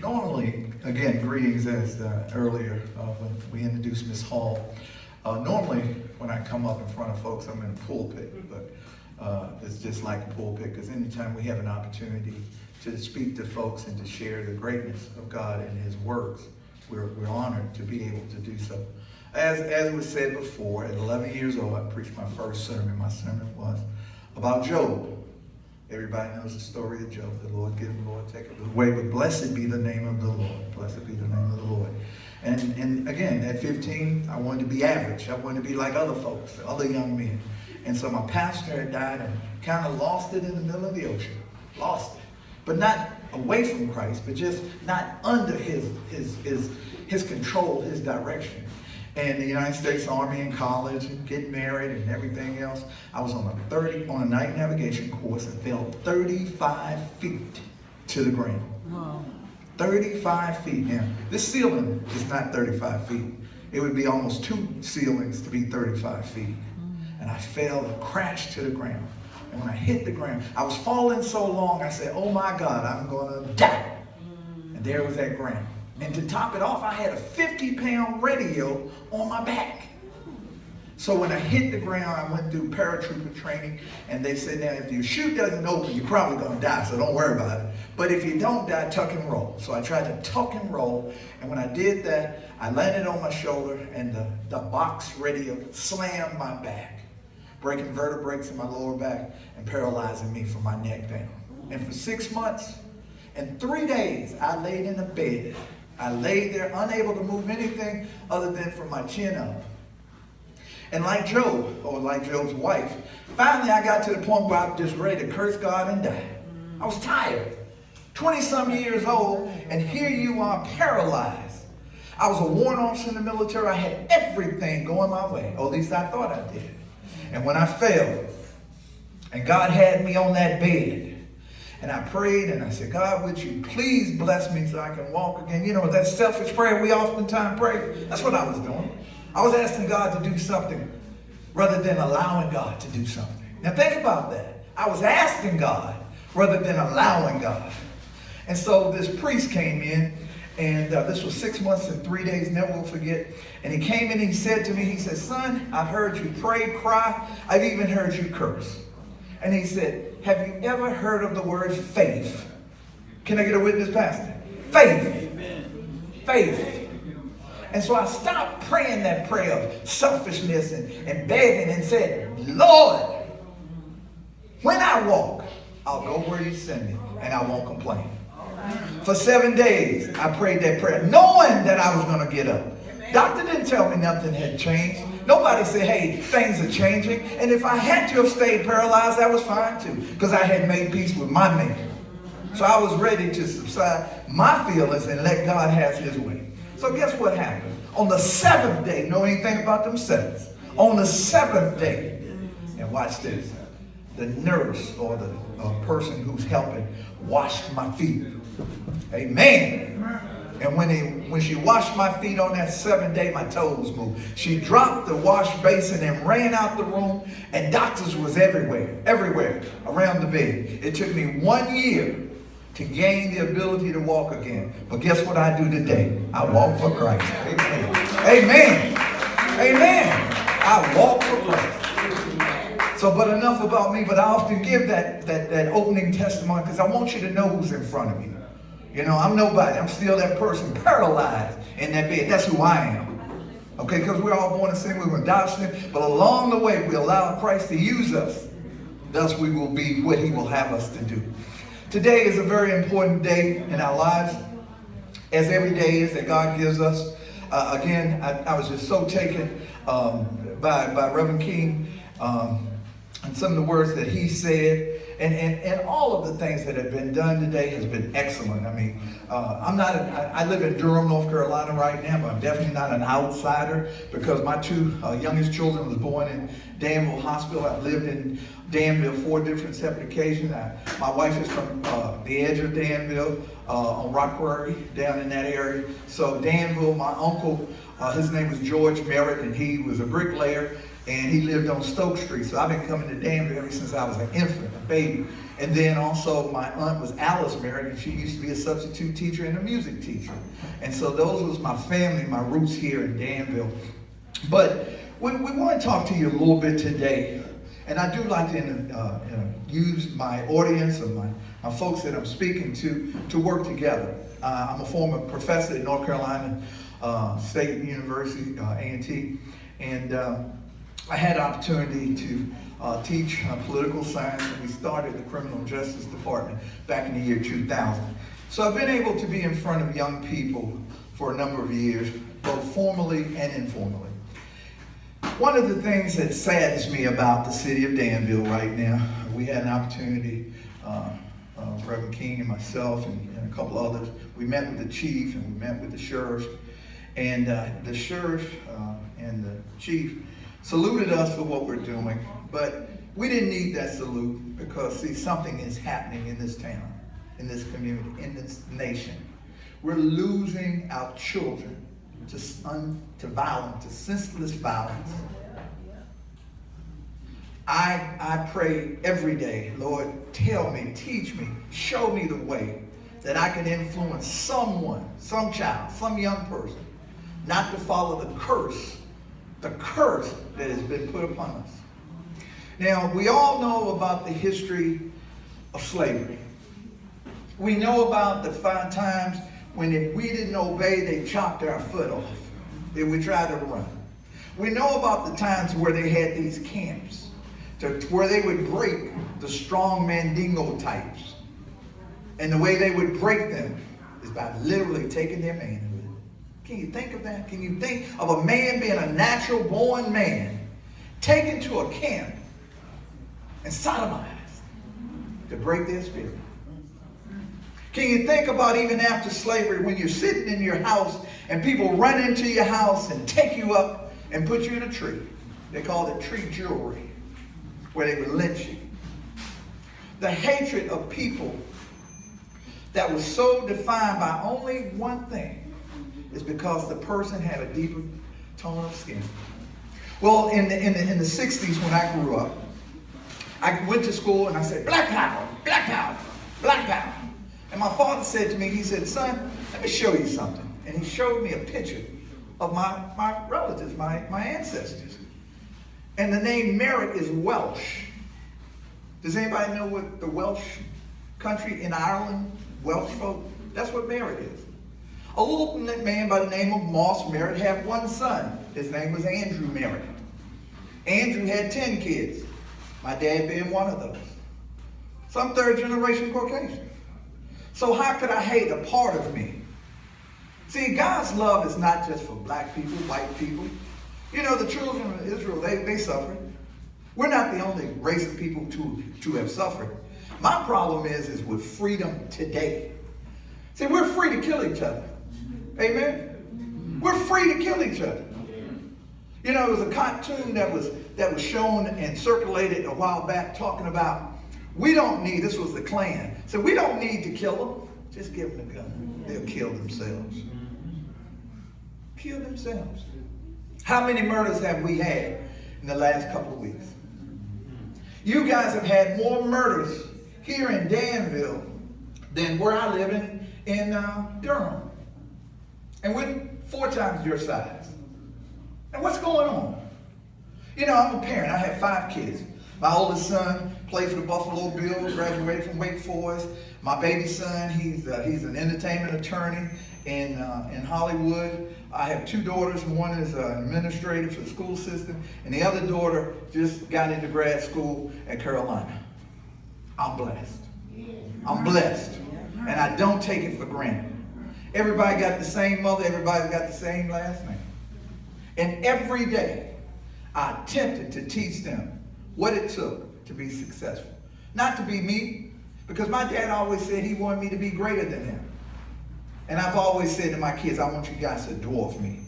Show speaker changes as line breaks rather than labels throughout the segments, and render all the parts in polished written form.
Normally, again, greetings as earlier when we introduced Miss Hall. Normally, when I come up in front of folks, I'm in a pulpit, but it's just like a pulpit because anytime we have an opportunity to speak to folks and to share the greatness of God and His works, we're honored to be able to do so. As was said before, at 11 years old, I preached my first sermon. My sermon was about Job. Everybody knows the story of Job. The Lord give him, the Lord take it away. But blessed be the name of the Lord. Blessed be the name of the Lord. And again, at 15, I wanted to be average. I wanted to be like other folks, other young men. And so my pastor had died and kind of lost it in the middle of the ocean. Lost it. But not away from Christ, but just not under his control, his direction. And the United States Army in college and getting married and everything else. I was on a night navigation course and fell 35 feet to the ground. Wow. 35 feet. Now, this ceiling is not 35 feet. It would be almost 2 ceilings to be 35 feet. And I fell and crashed to the ground. And when I hit the ground, I was falling so long, I said, oh my God, I'm going to die. And there was that ground. And to top it off, I had a 50-pound radio on my back. So when I hit the ground, I went through paratrooper training, and they said, now, if your chute doesn't open, you're probably going to die, so don't worry about it. But if you don't die, tuck and roll. So I tried to tuck and roll, and when I did that, I landed on my shoulder, and the box radio slammed my back, breaking vertebrae in my lower back and paralyzing me from my neck down. And for 6 months and 3 days, I laid in a bed. I laid there unable to move anything other than from my chin up. And like Job, or like Job's wife, finally I got to the point where I was just ready to curse God and die. I was tired. 20-some years old, and here you are paralyzed. I was a warrant officer in the military. I had everything going my way, or at least I thought I did. And when I fell, and God had me on that bed, and I prayed and I said, God, would you please bless me so I can walk again? You know, that selfish prayer we oftentimes pray. That's what I was doing. I was asking God to do something rather than allowing God to do something. Now think about that. I was asking God rather than allowing God. And so this priest came in, and this was 6 months and 3 days, never will forget. And he came in and he said to me, he said, son, I've heard you pray, cry. I've even heard you curse. And he said, have you ever heard of the word faith? Can I get a witness, Pastor? Faith. Amen. Faith. And so I stopped praying that prayer of selfishness and begging and said, Lord, when I walk, I'll go where you send me and I won't complain. For 7 days, I prayed that prayer knowing that I was going to get up. Doctor didn't tell me nothing had changed. Nobody said, hey, things are changing. And if I had to have stayed paralyzed, that was fine too, because I had made peace with my maker. So I was ready to subside my feelings and let God have his way. So guess what happened? On the 7th day, know anything about them sevens? On the 7th day, and watch this, the nurse or the person who's helping washed my feet. Amen. And when she washed my feet on that 7th day, my toes moved. She dropped the wash basin and ran out the room, and doctors was everywhere around the bed. It took me 1 year to gain the ability to walk again. But guess what I do today? I walk for Christ. Amen. Amen. Amen. I walk for Christ. So, but enough about me, but I often give that opening testimony because I want you to know who's in front of me. You know, I'm nobody. I'm still that person paralyzed in that bed. That's who I am. Okay, because we're all born in sin. We're going to die in sin. But along the way, we allow Christ to use us. Thus, we will be what he will have us to do. Today is a very important day in our lives, as every day is that God gives us. Again, I was just so taken by Reverend King and some of the words that he said. And all of the things that have been done today has been excellent. I mean, I live in Durham, North Carolina right now, but I'm definitely not an outsider because my 2 youngest children was born in Danville Hospital. I've lived in Danville 4 different separate occasions. My wife is from the edge of Danville on Rock Quarry, down in that area. So Danville, my uncle, his name was George Merritt, and he was a bricklayer. And he lived on Stoke Street. So I've been coming to Danville ever since I was an infant, a baby. And then also my aunt was Alice Merritt, and she used to be a substitute teacher and a music teacher. And so those was my family, my roots here in Danville. But we want to talk to you a little bit today. And I do like to use my audience and my folks that I'm speaking to work together. I'm a former professor at North Carolina State University, A&T, and I had the opportunity to teach political science, and we started the Criminal Justice Department back in the year 2000. So I've been able to be in front of young people for a number of years, both formally and informally. One of the things that saddens me about the city of Danville right now, we had an opportunity, Reverend King and myself and a couple others, we met with the chief and we met with the sheriff, and the sheriff and the chief saluted us for what we're doing, but we didn't need that salute because, see, something is happening in this town, in this community, in this nation. We're losing our children to violence, to senseless violence. I pray every day, Lord, tell me, teach me, show me the way that I can influence someone, some child, some young person, not to follow the curse that has been put upon us. Now, we all know about the history of slavery. We know about the 5 times when if we didn't obey, they chopped our foot off. Then we tried to run. We know about the times where they had these camps, where they would break the strong Mandingo types. And the way they would break them is by literally taking their manhood. Can you think of that? Can you think of a man being a natural born man, taken to a camp and sodomized to break their spirit? Can you think about even after slavery, when you're sitting in your house and people run into your house and take you up and put you in a tree? They called it tree jewelry, where they would lynch you. The hatred of people that was so defined by only one thing is because the person had a deeper tone of skin. Well, in the 60s when I grew up, I went to school and I said, black power, black power, black power. And my father said to me, he said, son, let me show you something. And he showed me a picture of my relatives, my ancestors. And the name Merritt is Welsh. Does anybody know what the Welsh country in Ireland, Welsh folk, that's what Merritt is. A little man by the name of Moss Merritt had one son. His name was Andrew Merritt. Andrew had 10 kids, my dad being one of those. So I'm 3rd generation Caucasian. So how could I hate a part of me? See, God's love is not just for black people, white people. You know, the children of Israel, they suffered. We're not the only race of people to have suffered. My problem is with freedom today. See, we're free to kill each other. Amen? We're free to kill each other. You know, there was a cartoon that was shown and circulated a while back talking about, we don't need, this was the Klan, so we don't need to kill them. Just give them a gun. They'll kill themselves. Kill themselves. How many murders have we had in the last couple of weeks? You guys have had more murders here in Danville than where I live in Durham. And we're 4 times your size. And what's going on? You know, I'm a parent. I have 5 kids. My oldest son played for the Buffalo Bills, graduated from Wake Forest. My baby son, he's an entertainment attorney in Hollywood. I have 2 daughters. One is an administrator for the school system, and the other daughter just got into grad school at Carolina. I'm blessed. I'm blessed, and I don't take it for granted. Everybody got the same mother. Everybody got the same last name. And every day, I attempted to teach them what it took to be successful. Not to be me, because my dad always said he wanted me to be greater than him. And I've always said to my kids, I want you guys to dwarf me.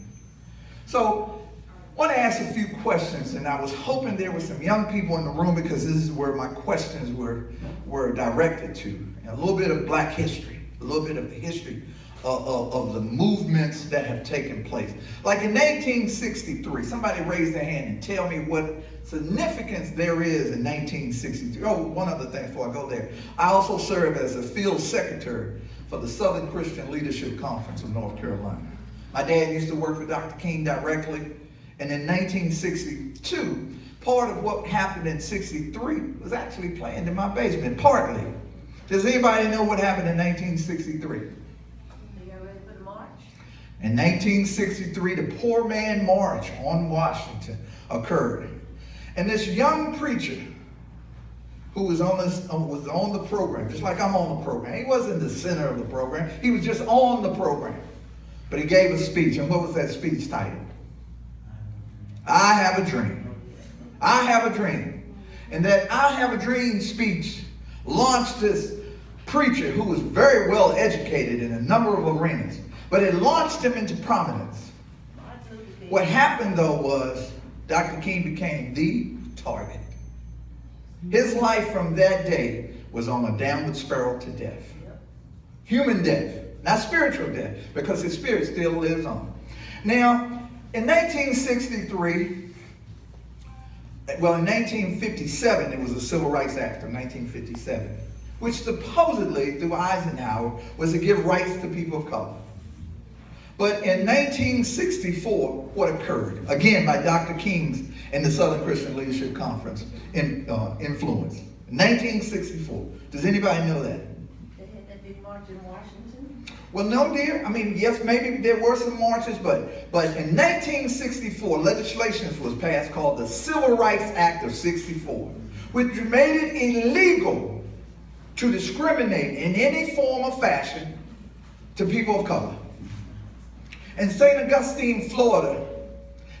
So I want to ask a few questions, and I was hoping there were some young people in the room because this is where my questions were directed to. And a little bit of black history, a little bit of the history of the movements that have taken place. Like in 1963, somebody raise their hand and tell me what significance there is in 1963. Oh, one other thing before I go there. I also serve as a field secretary for the Southern Christian Leadership Conference of North Carolina. My dad used to work for Dr. King directly, and in 1962, part of what happened in 63 was actually planned in my basement, partly. Does anybody know what happened in 1963? In 1963, the Poor Man March on Washington occurred. And this young preacher who was on the program, just like I'm on the program. He wasn't the center of the program. He was just on the program. But he gave a speech. And what was that speech titled? I Have a Dream. I Have a Dream. And that I Have a Dream speech launched this preacher who was very well educated in a number of arenas. But it launched him into prominence. What happened, though, was Dr. King became the target. His life from that day was on a downward spiral to death. Human death, not spiritual death, because his spirit still lives on. Now, in 1963, well, in 1957, there was a Civil Rights Act of 1957, which supposedly, through Eisenhower, was to give rights to people of color. But in 1964, what occurred? Again, by Dr. King's and the Southern Christian Leadership Conference influence. 1964. Does anybody know that?
They had that big march in Washington?
Well, no, dear. I mean, yes, maybe there were some marches, but in 1964, legislation was passed called the Civil Rights Act of 64, which made it illegal to discriminate in any form or fashion to people of color. In St. Augustine, Florida,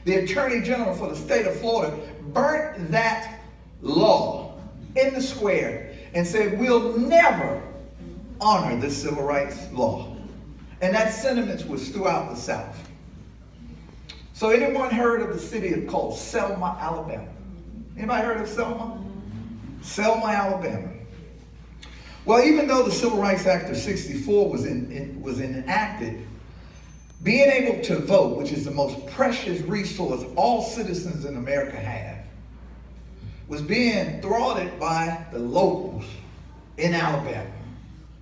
the Attorney General for the state of Florida burnt that law in the square and said, we'll never honor this civil rights law. And that sentiment was throughout the South. So anyone heard of the city called Selma, Alabama? Anybody heard of Selma? Selma, Alabama. Well, even though the Civil Rights Act of 64 was enacted, being able to vote, which is the most precious resource all citizens in America have, was being thwarted by the locals in Alabama.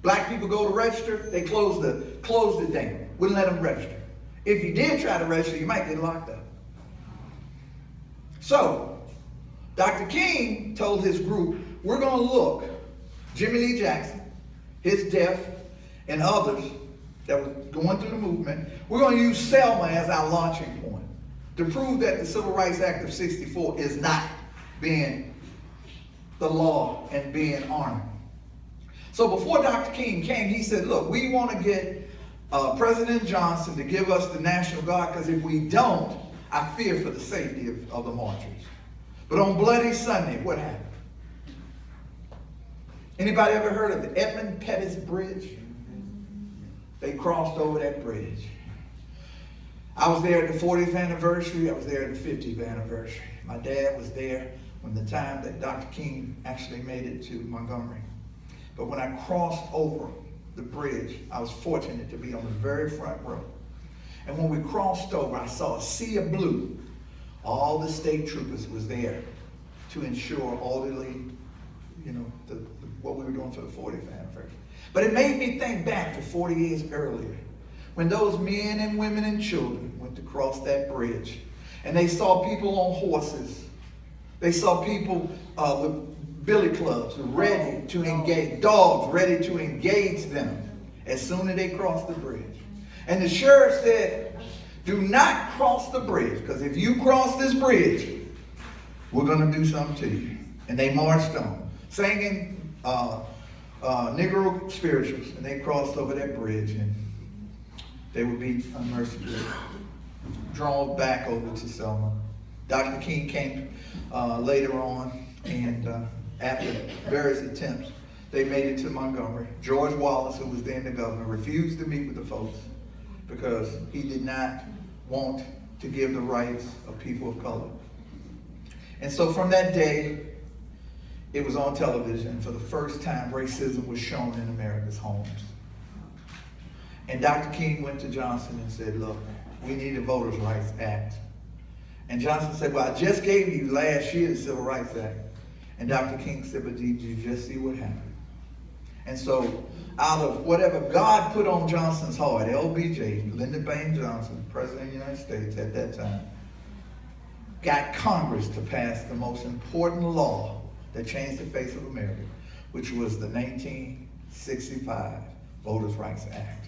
Black people go to register, they closed it down. Wouldn't let them register. If you did try to register, you might get locked up. So, Dr. King told his group, we're going to look, Jimmy Lee Jackson, his death, and others that was going through the movement, we're going to use Selma as our launching point to prove that the Civil Rights Act of 64 is not being the law and being honored. So before Dr. King came, he said, look, we want to get President Johnson to give us the National Guard, because if we don't, I fear for the safety of the marchers. But on Bloody Sunday, what happened? Anybody ever heard of the Edmund Pettus Bridge? They crossed over that bridge. I was there at the 40th anniversary. I was there at the 50th anniversary. My dad was there when the time that Dr. King actually made it to Montgomery. But when I crossed over the bridge, I was fortunate to be on the very front row. And when we crossed over, I saw a sea of blue. All the state troopers was there to ensure orderly, what we were doing for the 40th anniversary. But it made me think back to 40 years earlier, when those men and women and children went to cross that bridge, and they saw people on horses. They saw people with billy clubs ready to engage, dogs ready to engage them as soon as they crossed the bridge. And the sheriff said, do not cross the bridge, because if you cross this bridge, we're going to do something to you. And they marched on, singing Negro spirituals, and they crossed over that bridge, and they would be unmercifully drawn back over to Selma. Dr. King came later on, and after various attempts, they made it to Montgomery. George Wallace, who was then the governor, refused to meet with the folks because he did not want to give the rights of people of color. And so from that day, it was on television. For the first time, racism was shown in America's homes. And Dr. King went to Johnson and said, look, we need a Voters' Rights Act. And Johnson said, well, I just gave you last year the Civil Rights Act. And Dr. King said, but did you just see what happened? And so out of whatever God put on Johnson's heart, LBJ, Lyndon Baines Johnson, President of the United States at that time, got Congress to pass the most important law that changed the face of America, which was the 1965 Voters' Rights Act,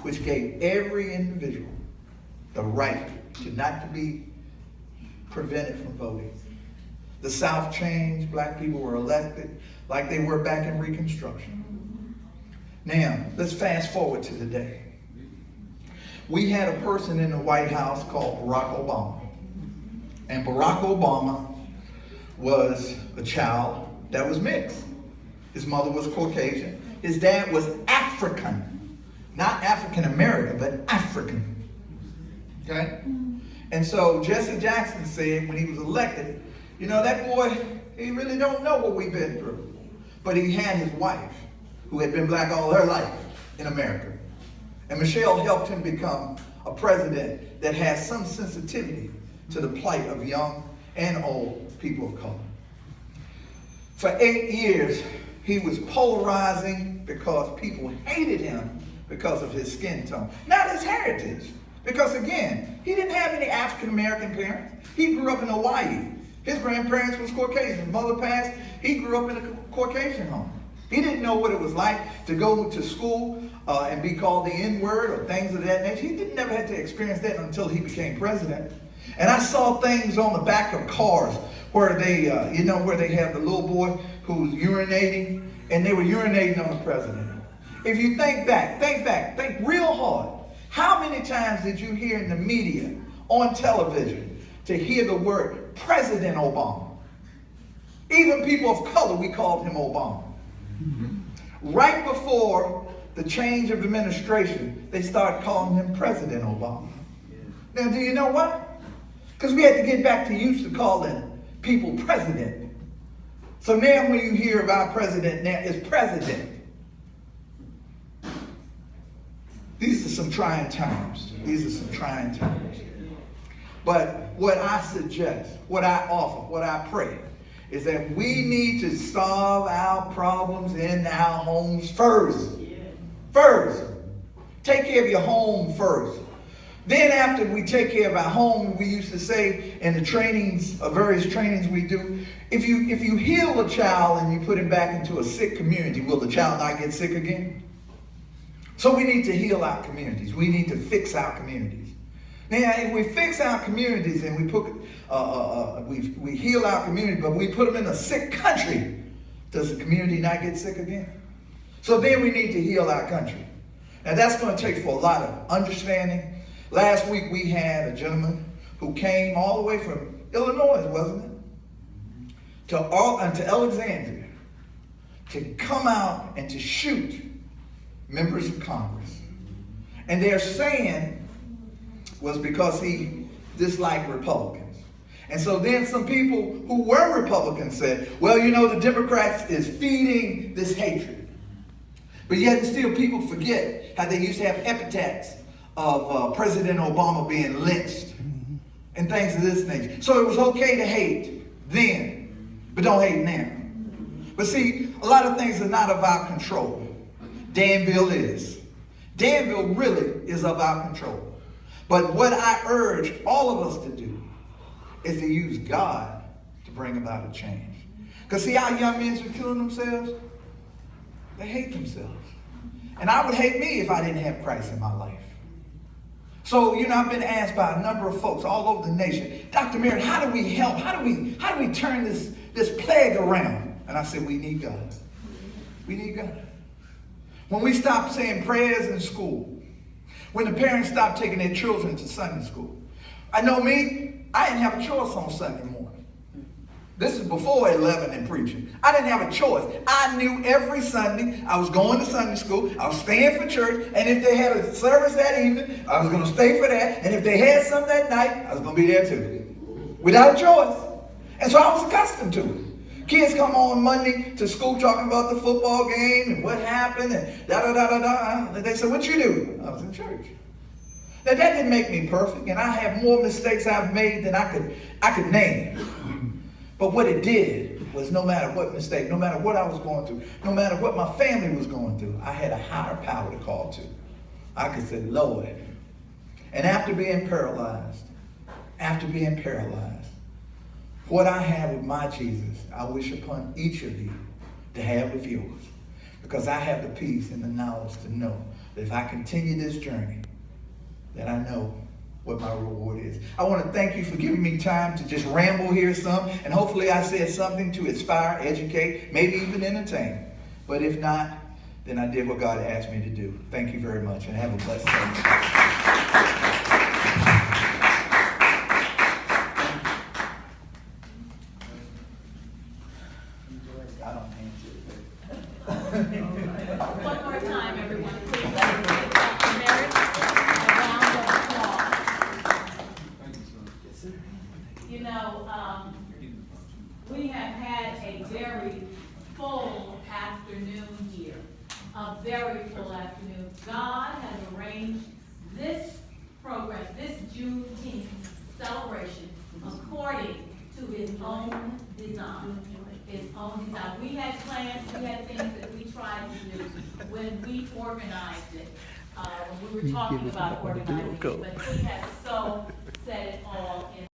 which gave every individual the right to not to be prevented from voting. The South changed. Black people were elected like they were back in Reconstruction. Now, let's fast forward to today. We had a person in the White House called Barack Obama. And Barack Obama was a child that was mixed. His mother was Caucasian. His dad was African. Not African American, but African. Okay? And so Jesse Jackson said when he was elected, you know, that boy, he really don't know what we've been through. But he had his wife, who had been black all her life in America. And Michelle helped him become a president that has some sensitivity to the plight of young and old people of color. For 8 years, he was polarizing because people hated him because of his skin tone, not his heritage. Because again, he didn't have any African American parents. He grew up in Hawaii. His grandparents was Caucasian. His mother passed. He grew up in a Caucasian home. He didn't know what it was like to go to school and be called the N-word or things of that nature. He never had to experience that until he became president. And I saw things on the back of cars where they, where they have the little boy who's urinating, and they were urinating on the president. If you think real hard. How many times did you hear in the media, on television, to hear the word President Obama? Even people of color, we called him Obama. Right before the change of administration, they started calling him President Obama. Now, do you know what? Because we had to get back to used to calling people president. So now when you hear of our president now, it's president. These are some trying times. But what I suggest, what I offer, what I pray, is that we need to solve our problems in our homes first. First. Take care of your home first. Then after we take care of our home, we used to say in the trainings, various trainings we do, if you heal a child and you put him back into a sick community, will the child not get sick again? So we need to heal our communities. We need to fix our communities. Now, if we fix our communities and we put, we heal our community, but we put them in a sick country, does the community not get sick again? So then we need to heal our country. Now that's going to take for a lot of understanding. Last week we had a gentleman who came all the way from Illinois, wasn't it? To Alexandria to come out and to shoot members of Congress. And they're saying was because he disliked Republicans. And so then some people who were Republicans said, well, you know, the Democrats is feeding this hatred. But yet still people forget how they used to have epitaphs of President Obama being lynched and things of this nature. So it was okay to hate then, but don't hate now. But see, a lot of things are not of our control. Danville is. Danville really is of our control. But what I urge all of us to do is to use God to bring about a change. Because see how young men are killing themselves? They hate themselves. And I would hate me if I didn't have Christ in my life. So, you know, I've been asked by a number of folks all over the nation, Dr. Merritt, how do we help? How do we turn this plague around? And I said, we need God. We need God. When we stop saying prayers in school, when the parents stop taking their children to Sunday school. I know me, I didn't have a choice on Sunday morning. This is before 11 and preaching. I didn't have a choice. I knew every Sunday I was going to Sunday school, I was staying for church, and if they had a service that evening, I was going to stay for that, and if they had something that night, I was going to be there too. Without a choice. And so I was accustomed to it. Kids come on Monday to school talking about the football game and what happened and da-da-da-da-da. And they said, what you do? I was in church. Now that didn't make me perfect, and I have more mistakes I've made than I could name. But what it did was no matter what mistake, no matter what I was going through, no matter what my family was going through, I had a higher power to call to. I could say, Lord. And after being paralyzed, what I have with my Jesus, I wish upon each of you to have with yours. Because I have the peace and the knowledge to know that if I continue this journey, that I know what my reward is. I want to thank you for giving me time to just ramble here some, and hopefully I said something to inspire, educate, maybe even entertain. But if not, then I did what God asked me to do. Thank you very much, and have a blessed day. I don't answer it.
One more time, everyone, please. Let's give Dr. Merritt a round of applause. You know, we have had a very full afternoon here. A very full afternoon. God has arranged this program, this Juneteenth celebration, according to his own design. His own design. We had plans, we had things that we tried to do when we organized it, when we were talking about organizing it, but he has so set it all in